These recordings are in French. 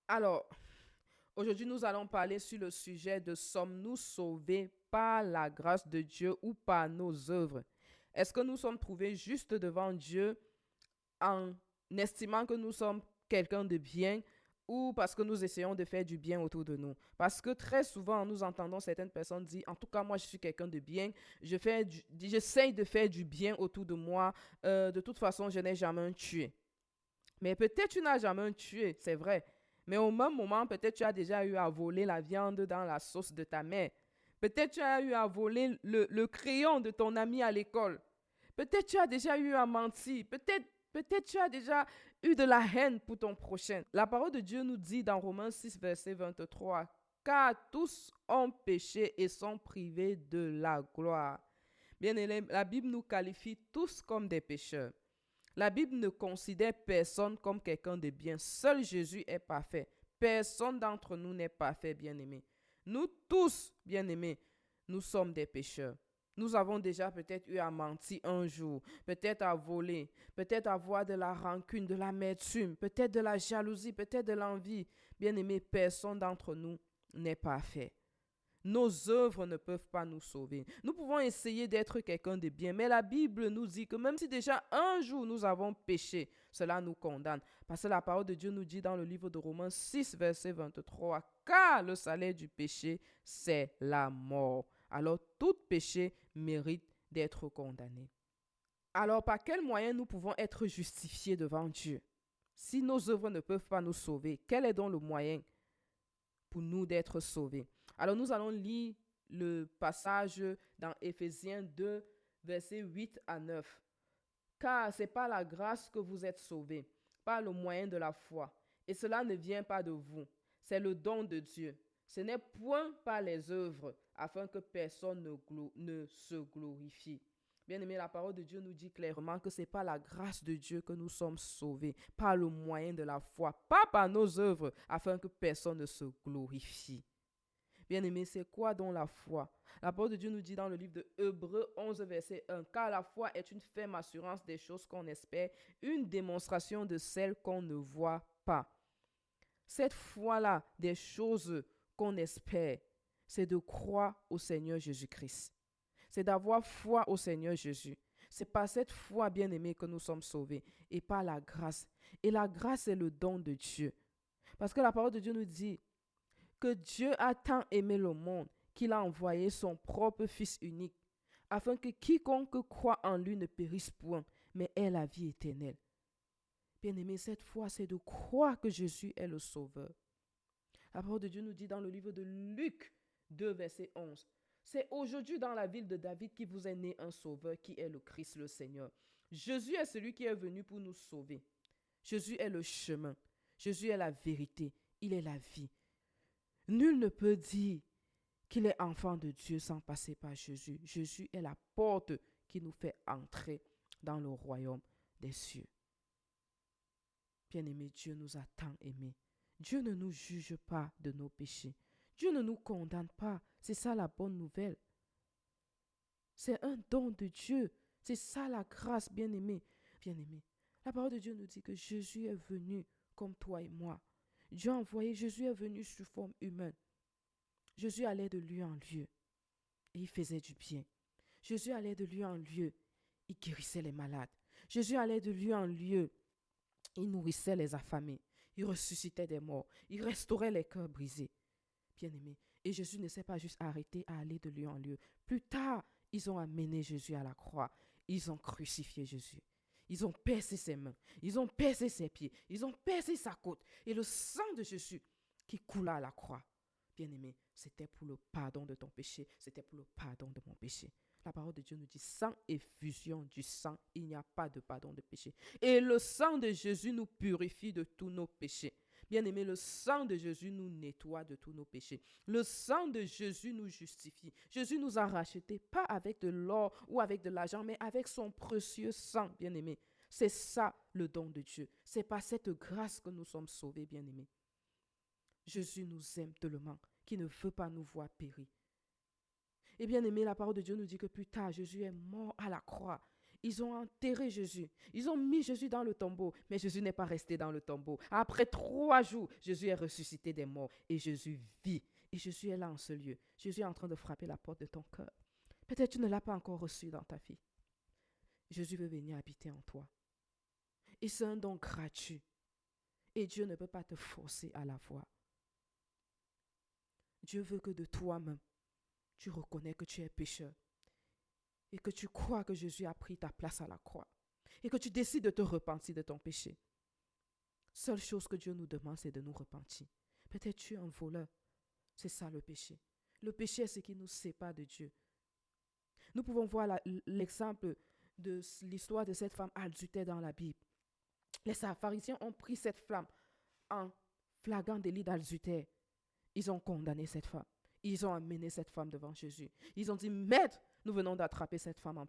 Alors, aujourd'hui, nous allons parler sur le sujet de sommes-nous sauvés par la grâce de Dieu ou par nos œuvres? Est-ce que nous sommes trouvés justes devant Dieu en estimant que nous sommes quelqu'un de bien ou parce que nous essayons de faire du bien autour de nous? Parce que très souvent, nous entendons certaines personnes dire, en tout cas, moi, je suis quelqu'un de bien, j'essaye de faire du bien autour de moi, de toute façon, je n'ai jamais tué. Mais peut-être tu n'as jamais tué, c'est vrai. Mais au même moment, peut-être tu as déjà eu à voler la viande dans la sauce de ta mère. Peut-être tu as eu à voler le crayon de ton ami à l'école. Peut-être tu as déjà eu à mentir. Peut-être tu as déjà eu de la haine pour ton prochain. La parole de Dieu nous dit dans Romains 6, verset 23, car tous ont péché et sont privés de la gloire. Bien aimé, la Bible nous qualifie tous comme des pécheurs. La Bible ne considère personne comme quelqu'un de bien. Seul Jésus est parfait. Personne d'entre nous n'est parfait, bien-aimé. Nous tous, bien-aimés, nous sommes des pécheurs. Nous avons déjà peut-être eu à mentir un jour, peut-être à voler, peut-être à avoir de la rancune, de l'amertume, peut-être de la jalousie, peut-être de l'envie. Bien-aimé, personne d'entre nous n'est parfait. Nos œuvres ne peuvent pas nous sauver. Nous pouvons essayer d'être quelqu'un de bien, mais la Bible nous dit que même si déjà un jour nous avons péché, cela nous condamne. Parce que la parole de Dieu nous dit dans le livre de Romains 6, verset 23, car le salaire du péché, c'est la mort. Alors tout péché mérite d'être condamné. Alors par quel moyen nous pouvons être justifiés devant Dieu? Si nos œuvres ne peuvent pas nous sauver, quel est donc le moyen pour nous d'être sauvés? Alors nous allons lire le passage dans Éphésiens 2, versets 8 à 9. Car c'est par la grâce que vous êtes sauvés, par le moyen de la foi. Et cela ne vient pas de vous, c'est le don de Dieu. Ce n'est point par les œuvres, afin que personne ne se glorifie. Bien aimé, la parole de Dieu nous dit clairement que c'est par la grâce de Dieu que nous sommes sauvés, par le moyen de la foi, pas par nos œuvres, afin que personne ne se glorifie. Bien-aimé, c'est quoi donc la foi? La parole de Dieu nous dit dans le livre de Hébreux 11, verset 1, car la foi est une ferme assurance des choses qu'on espère, une démonstration de celles qu'on ne voit pas. Cette foi-là, des choses qu'on espère, c'est de croire au Seigneur Jésus-Christ. C'est d'avoir foi au Seigneur Jésus. C'est par cette foi, bien-aimé, que nous sommes sauvés et par la grâce. Et la grâce est le don de Dieu. Parce que la parole de Dieu nous dit que Dieu a tant aimé le monde qu'il a envoyé son propre Fils unique, afin que quiconque croit en lui ne périsse point, mais ait la vie éternelle. Bien-aimé, cette foi, c'est de croire que Jésus est le Sauveur. La parole de Dieu nous dit dans le livre de Luc 2, verset 11, c'est aujourd'hui dans la ville de David qui vous est né un Sauveur qui est le Christ le Seigneur. Jésus est celui qui est venu pour nous sauver. Jésus est le chemin. Jésus est la vérité. Il est la vie. Nul ne peut dire qu'il est enfant de Dieu sans passer par Jésus. Jésus est la porte qui nous fait entrer dans le royaume des cieux. Bien-aimé, Dieu nous a tant aimés. Dieu ne nous juge pas de nos péchés. Dieu ne nous condamne pas. C'est ça la bonne nouvelle. C'est un don de Dieu. C'est ça la grâce, bien-aimé. Bien-aimé, la parole de Dieu nous dit que Jésus est venu comme toi et moi. Dieu a envoyé, Jésus est venu sous forme humaine. Jésus allait de lieu en lieu et il faisait du bien. Jésus allait de lieu en lieu, il guérissait les malades. Jésus allait de lieu en lieu, il nourrissait les affamés. Il ressuscitait des morts. Il restaurait les cœurs brisés. Bien-aimé. Et Jésus ne s'est pas juste arrêté à aller de lieu en lieu. Plus tard, ils ont amené Jésus à la croix. Ils ont crucifié Jésus. Ils ont percé ses mains. Ils ont percé ses pieds. Ils ont percé sa côte. Et le sang de Jésus qui coula à la croix, bien-aimé, c'était pour le pardon de ton péché. C'était pour le pardon de mon péché. La parole de Dieu nous dit, sans effusion du sang, il n'y a pas de pardon de péché. Et le sang de Jésus nous purifie de tous nos péchés. Bien-aimé, le sang de Jésus nous nettoie de tous nos péchés. Le sang de Jésus nous justifie. Jésus nous a rachetés, pas avec de l'or ou avec de l'argent, mais avec son précieux sang, bien-aimé. C'est ça le don de Dieu. C'est par cette grâce que nous sommes sauvés, bien-aimés. Jésus nous aime tellement qu'il ne veut pas nous voir périr. Et bien aimé, la parole de Dieu nous dit que plus tard, Jésus est mort à la croix. Ils ont enterré Jésus. Ils ont mis Jésus dans le tombeau. Mais Jésus n'est pas resté dans le tombeau. Après 3 jours, Jésus est ressuscité des morts. Et Jésus vit. Et Jésus est là en ce lieu. Jésus est en train de frapper la porte de ton cœur. Peut-être tu ne l'as pas encore reçu dans ta vie. Jésus veut venir habiter en toi. Et c'est un don gratuit. Et Dieu ne peut pas te forcer à la voir. Dieu veut que de toi-même, tu reconnais que tu es pécheur. Et que tu crois que Jésus a pris ta place à la croix. Et que tu décides de te repentir de ton péché. Seule chose que Dieu nous demande, c'est de nous repentir. Peut-être tu es un voleur. C'est ça le péché. Le péché est ce qui nous sépare de Dieu. Nous pouvons voir l'exemple de l'histoire de cette femme adultère dans la Bible. Les pharisiens ont pris cette femme en flagrant délit d'adultère. Ils ont condamné cette femme. Ils ont amené cette femme devant Jésus. Ils ont dit, Maître, nous venons d'attraper cette femme en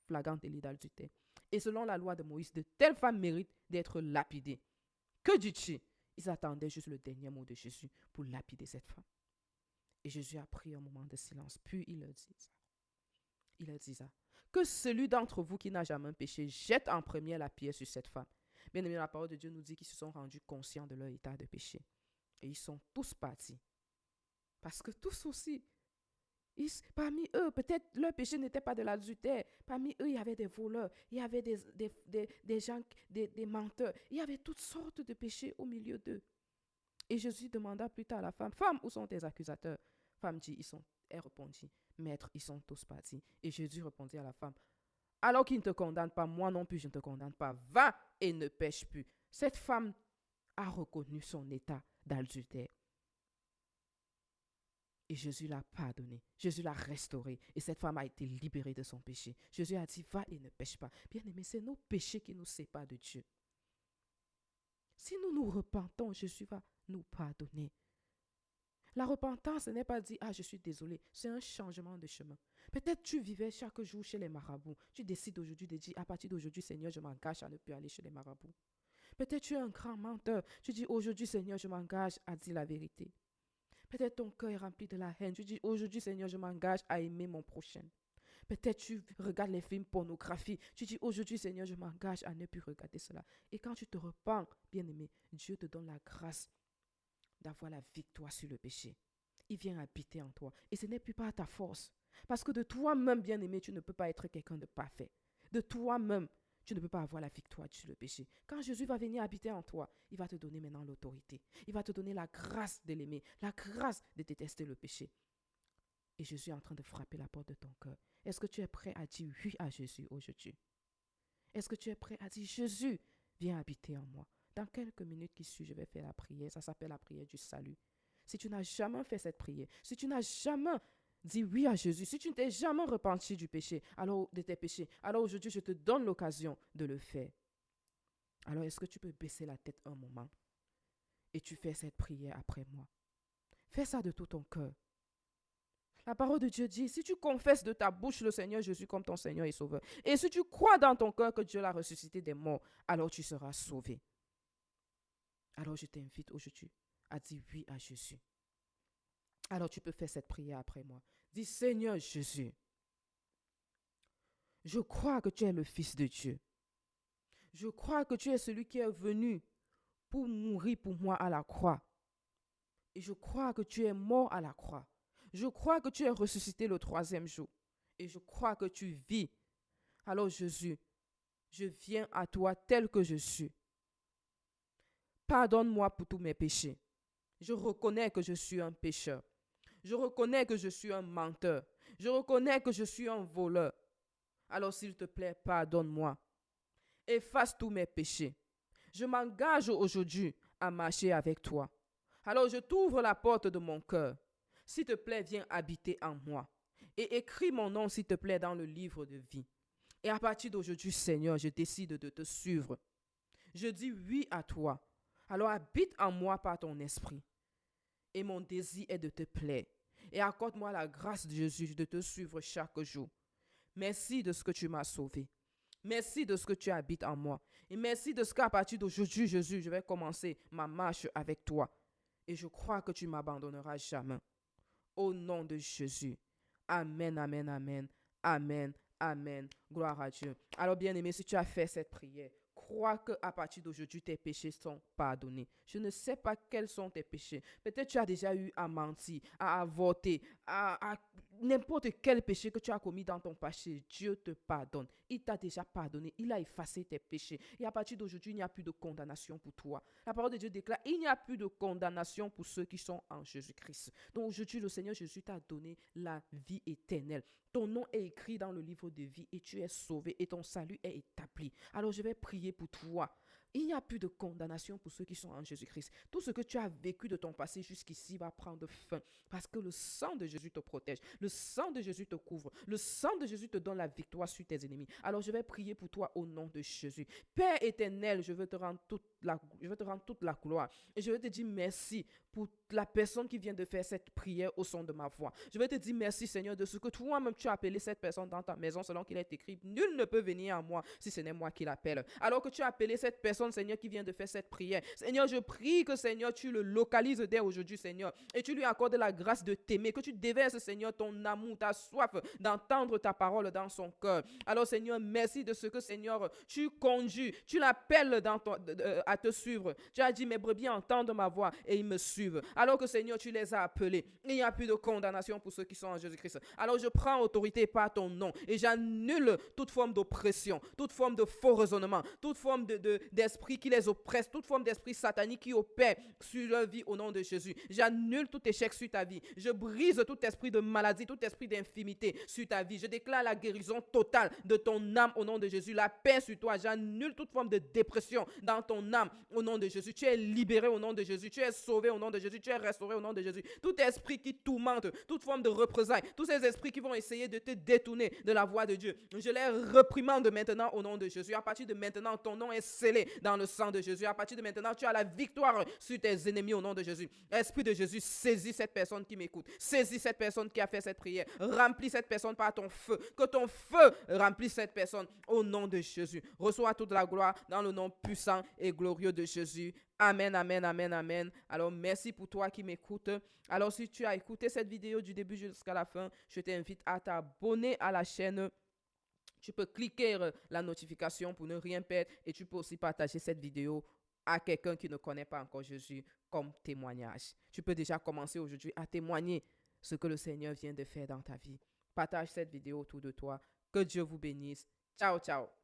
flagrant délit d'adultère. Et selon la loi de Moïse, de telles femmes méritent d'être lapidées. Que dis-tu? Ils attendaient juste le dernier mot de Jésus pour lapider cette femme. Et Jésus a pris un moment de silence. Puis il leur dit ça. Il leur dit ça. Que celui d'entre vous qui n'a jamais péché jette en premier la pierre sur cette femme. Bien aimé, la parole de Dieu nous dit qu'ils se sont rendus conscients de leur état de péché. Et ils sont tous partis. Parce que tous aussi, parmi eux, peut-être leur péché n'était pas de l'adultère. Parmi eux, il y avait des voleurs, il y avait des gens, des menteurs. Il y avait toutes sortes de péchés au milieu d'eux. Et Jésus demanda plus tard à la femme, Femme, où sont tes accusateurs? Femme dit, elle répondit, Maître, ils sont tous partis. Et Jésus répondit à la femme, alors qu'ils ne te condamnent pas, moi non plus je ne te condamne pas. Va et ne pêche plus. Cette femme a reconnu son état d'adultère. Et Jésus l'a pardonné. Jésus l'a restauré. Et cette femme a été libérée de son péché. Jésus a dit, va et ne pêche pas. Bien aimé, c'est nos péchés qui nous séparent de Dieu. Si nous nous repentons, Jésus va nous pardonner. La repentance, ce n'est pas dire, je suis désolé. C'est un changement de chemin. Peut-être tu vivais chaque jour chez les marabouts. Tu décides aujourd'hui de dire, à partir d'aujourd'hui, Seigneur, je m'engage à ne plus aller chez les marabouts. Peut-être tu es un grand menteur. Tu dis, aujourd'hui, Seigneur, je m'engage à dire la vérité. Peut-être ton cœur est rempli de la haine. Tu dis, aujourd'hui, Seigneur, je m'engage à aimer mon prochain. Peut-être tu regardes les films pornographiques. Tu dis, aujourd'hui, Seigneur, je m'engage à ne plus regarder cela. Et quand tu te repens, bien-aimé, Dieu te donne la grâce d'avoir la victoire sur le péché. Il vient habiter en toi. Et ce n'est plus par ta force. Parce que de toi-même, bien-aimé, tu ne peux pas être quelqu'un de parfait. De toi-même, tu ne peux pas avoir la victoire sur le péché. Quand Jésus va venir habiter en toi, il va te donner maintenant l'autorité. Il va te donner la grâce de l'aimer, la grâce de détester le péché. Et Jésus est en train de frapper la porte de ton cœur. Est-ce que tu es prêt à dire oui à Jésus aujourd'hui? Est-ce que tu es prêt à dire, Jésus, viens habiter en moi? Dans quelques minutes qui suivent, je vais faire la prière. Ça s'appelle la prière du salut. Si tu n'as jamais fait cette prière, si tu n'as jamais dit oui à Jésus, si tu ne t'es jamais repenti du péché, alors de tes péchés, alors aujourd'hui, je te donne l'occasion de le faire. Alors, est-ce que tu peux baisser la tête un moment et tu fais cette prière après moi? Fais ça de tout ton cœur. La parole de Dieu dit, si tu confesses de ta bouche le Seigneur Jésus comme ton Seigneur et Sauveur, et si tu crois dans ton cœur que Dieu l'a ressuscité des morts, alors tu seras sauvé. Alors je t'invite aujourd'hui à dire oui à Jésus. Alors tu peux faire cette prière après moi. Dis, Seigneur Jésus, je crois que tu es le Fils de Dieu. Je crois que tu es celui qui est venu pour mourir pour moi à la croix. Et je crois que tu es mort à la croix. Je crois que tu es ressuscité le 3e jour. Et je crois que tu vis. Alors Jésus, je viens à toi tel que je suis. Pardonne-moi pour tous mes péchés. Je reconnais que je suis un pécheur. Je reconnais que je suis un menteur. Je reconnais que je suis un voleur. Alors s'il te plaît, pardonne-moi. Efface tous mes péchés. Je m'engage aujourd'hui à marcher avec toi. Alors je t'ouvre la porte de mon cœur. S'il te plaît, viens habiter en moi. Et écris mon nom, s'il te plaît, dans le livre de vie. Et à partir d'aujourd'hui, Seigneur, je décide de te suivre. Je dis oui à toi. Alors habite en moi par ton esprit. Et mon désir est de te plaire. Et accorde-moi la grâce de Jésus de te suivre chaque jour. Merci de ce que tu m'as sauvé. Merci de ce que tu habites en moi. Et merci de ce qu'à partir d'aujourd'hui, Jésus, je vais commencer ma marche avec toi. Et je crois que tu ne m'abandonneras jamais. Au nom de Jésus. Amen, amen, amen. Amen, Amen. Gloire à Dieu. Alors, bien-aimé, si tu as fait cette prière, crois qu'à partir d'aujourd'hui, tes péchés sont pardonnés. Je ne sais pas quels sont tes péchés. Peut-être tu as déjà eu à mentir, à avorter, à n'importe quel péché que tu as commis dans ton passé. Dieu te pardonne. Il t'a déjà pardonné. Il a effacé tes péchés. Et à partir d'aujourd'hui, il n'y a plus de condamnation pour toi. La parole de Dieu déclare, il n'y a plus de condamnation pour ceux qui sont en Jésus-Christ. Donc aujourd'hui, le Seigneur Jésus t'a donné la vie éternelle. Ton nom est écrit dans le livre de vie et tu es sauvé et ton salut est établi. Alors je vais prier pour toi. Il n'y a plus de condamnation pour ceux qui sont en Jésus-Christ. Tout ce que tu as vécu de ton passé jusqu'ici va prendre fin parce que le sang de Jésus te protège. Le sang de Jésus te couvre. Le sang de Jésus te donne la victoire sur tes ennemis. Alors je vais prier pour toi au nom de Jésus. Père éternel, je veux te rendre toute la gloire. Et je vais te dire merci pour la personne qui vient de faire cette prière au son de ma voix. Je vais te dire merci Seigneur de ce que toi-même tu as appelé cette personne dans ta maison selon qu'il est écrit. Nul ne peut venir à moi si ce n'est moi qui l'appelle. Alors que tu as appelé cette personne Seigneur qui vient de faire cette prière. Seigneur, je prie que Seigneur tu le localises dès aujourd'hui Seigneur et tu lui accordes la grâce de t'aimer, que tu déverses Seigneur ton amour, ta soif d'entendre ta parole dans son cœur. Alors Seigneur, merci de ce que Seigneur tu conduis, tu l'appelles à te suivre. Tu as dit mes brebis entendent ma voix et ils me suivent. Alors que Seigneur tu les as appelés. Il n'y a plus de condamnation pour ceux qui sont en Jésus-Christ. Alors je prends autorité par ton nom et j'annule toute forme d'oppression, toute forme de faux raisonnement, toute forme d'esprit qui les oppresse, toute forme d'esprit satanique qui opère sur leur vie au nom de Jésus. J'annule tout échec sur ta vie. Je brise tout esprit de maladie, tout esprit d'infirmité sur ta vie. Je déclare la guérison totale de ton âme au nom de Jésus. La paix sur toi. J'annule toute forme de dépression dans ton âme au nom de Jésus. Tu es libéré au nom de Jésus. Tu es sauvé au nom de Jésus. Tu es restauré au nom de Jésus. Tout esprit qui tourmente, toute forme de représailles, tous ces esprits qui vont essayer de te détourner de la voie de Dieu, je les reprimande maintenant au nom de Jésus. À partir de maintenant, ton nom est scellé dans le sang de Jésus. À partir de maintenant, tu as la victoire sur tes ennemis au nom de Jésus. Esprit de Jésus, saisis cette personne qui m'écoute. Saisis cette personne qui a fait cette prière. Remplis cette personne par ton feu. Que ton feu remplisse cette personne au nom de Jésus. Reçois toute la gloire dans le nom puissant et glorieux de Jésus. Amen, amen, amen, amen. Alors, merci pour toi qui m'écoutes. Alors, si tu as écouté cette vidéo du début jusqu'à la fin, je t'invite à t'abonner à la chaîne. Tu peux cliquer la notification pour ne rien perdre et tu peux aussi partager cette vidéo à quelqu'un qui ne connaît pas encore Jésus comme témoignage. Tu peux déjà commencer aujourd'hui à témoigner ce que le Seigneur vient de faire dans ta vie. Partage cette vidéo autour de toi. Que Dieu vous bénisse. Ciao, ciao.